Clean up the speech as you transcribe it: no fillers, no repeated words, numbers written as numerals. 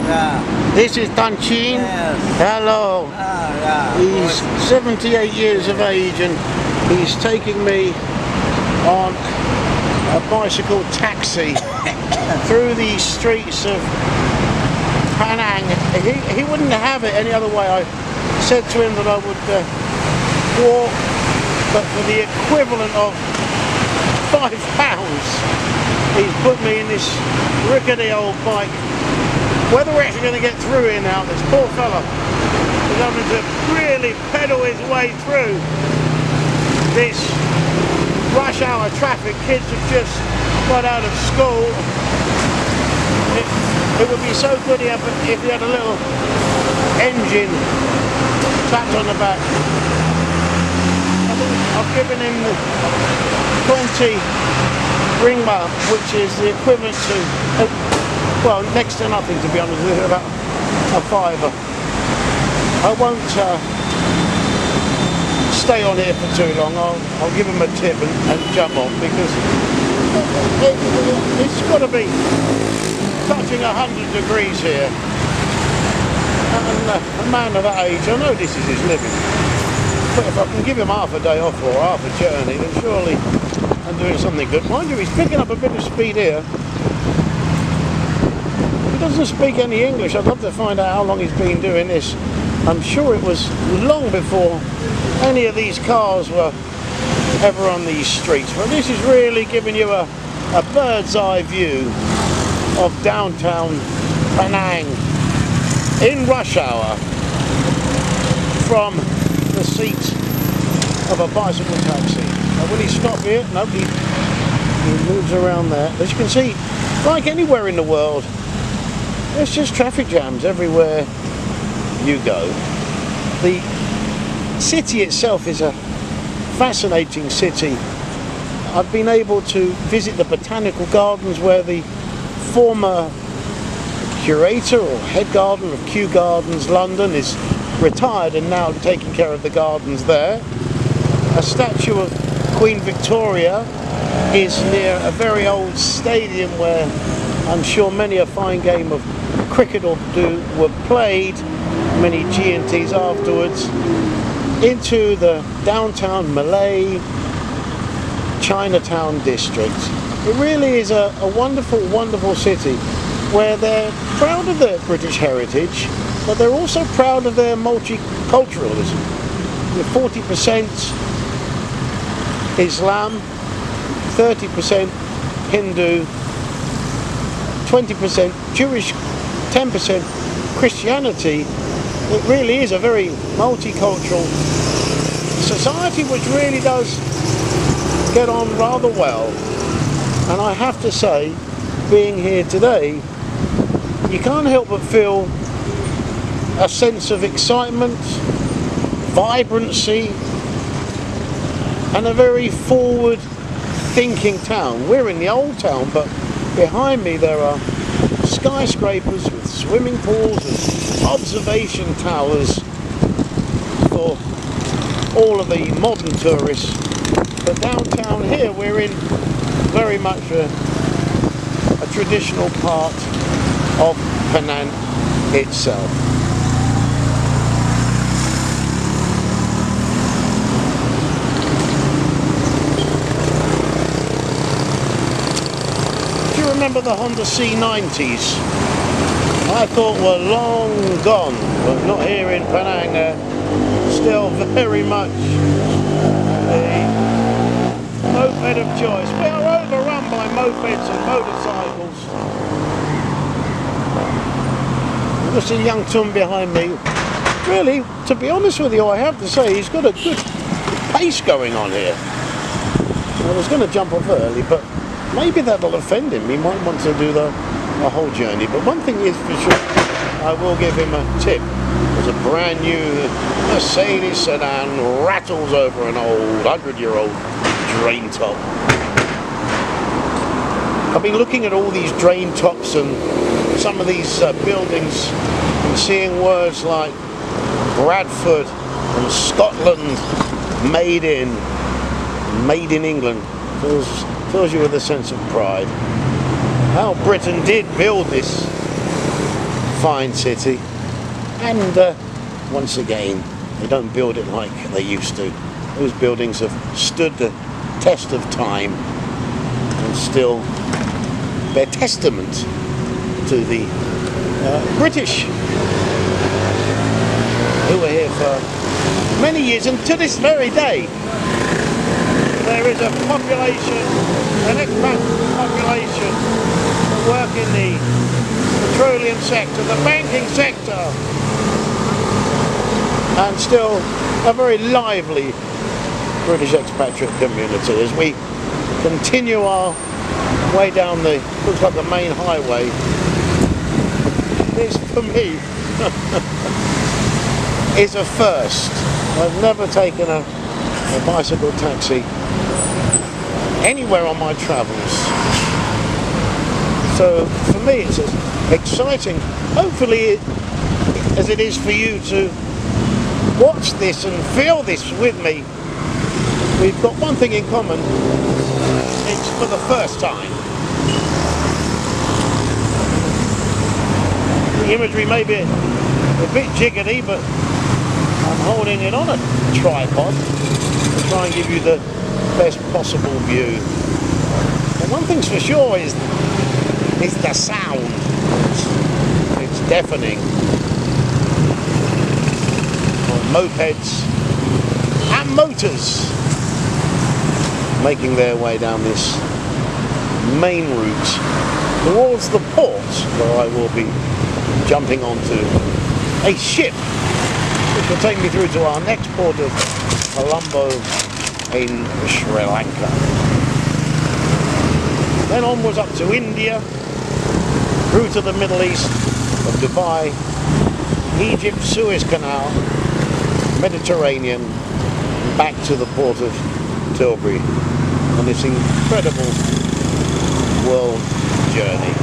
Yeah. This is Dunshin. Yes. Hello. Yeah. He's 78 years of age and he's taking me on a bicycle taxi through the streets of Penang. He wouldn't have it any other way. I said to him that I would walk, but for the equivalent of £5, he's put me in this rickety old bike. Whether we're actually going to get through here now, this poor fella is having to really pedal his way through this rush hour traffic. Kids have just got out of school. It would be so good if he had a little engine tapped on the back. I think I've given him the 20 ringbah, which is the equivalent to, well, next to nothing, to be honest with you, about a £5. I won't stay on here for too long. I'll give him a tip and jump on, because it's got to be touching 100 degrees here. And a man of that age, I know this is his living, but if I can give him half a day off or half a journey, then surely I'm doing something good. Mind you, he's picking up a bit of speed here. He doesn't speak any English. I'd love to find out how long he's been doing this. I'm sure it was long before any of these cars were ever on these streets. But this is really giving you a bird's eye view of downtown Penang in rush hour from the seat of a bicycle taxi. Now, will he stop here? No, he moves around there. As you can see, like anywhere in the world, there's just traffic jams everywhere you go. The city itself is a fascinating city. I've been able to visit the botanical gardens where the former curator or head gardener of Kew Gardens London is retired and now taking care of the gardens there. A statue of Queen Victoria is near a very old stadium where I'm sure many a fine game of cricket were played, many G&Ts afterwards, into the downtown Malay Chinatown district. It really is a wonderful, wonderful city where they're proud of their British heritage, but they're also proud of their multiculturalism. With 40% Islam, 30% Hindu, 20% Jewish, 10% Christianity. It really is a very multicultural society which really does get on rather well. And I have to say, being here today, you can't help but feel a sense of excitement, vibrancy, and a very forward-thinking town. We're in the old town, but behind me there are skyscrapers with swimming pools and observation towers for all of the modern tourists. But downtown here, we're in very much a traditional part of Penang itself. Do you remember the Honda C90s? I thought were long gone, but not here in Penang. Still very much the moped of choice. We are overrun by mopeds and motorcycles. You'll see young Tum behind me. Really, to be honest with you, I have to say he's got a good pace going on here. I was going to jump off early, but maybe that'll offend him. He might want to do the whole journey. But one thing is for sure, I will give him a tip. There's a brand new Mercedes sedan rattles over an old 100-year-old drain top. I've been looking at all these drain tops and some of these buildings and seeing words like Bradford and Scotland, made in England. Fills you with a sense of pride. How Britain did build this fine city, and once again they don't build it like they used to. Those buildings have stood the test of time and still bear testament to the British who were here for many years, and to this very day there is a population, an expat population that work in the petroleum sector, the banking sector, and still a very lively British expatriate community. As we continue our way down the, looks like the main highway, this for me is a first. I've never taken a bicycle taxi anywhere on my travels. So for me it's as exciting, hopefully, as it is for you to watch this and feel this with me. We've got one thing in common: it's for the first time. The imagery may be a bit jiggly, but I'm holding it on a tripod to try and give you the best possible view. And one thing's for sure is the sound. It's deafening. Mopeds and motors making their way down this main route towards the port, where I will be jumping onto a ship which will take me through to our next port of Colombo in Sri Lanka. Then onwards up to India, through to the Middle East of Dubai, Egypt, Suez Canal, Mediterranean, back to the port of Tilbury on this incredible world journey.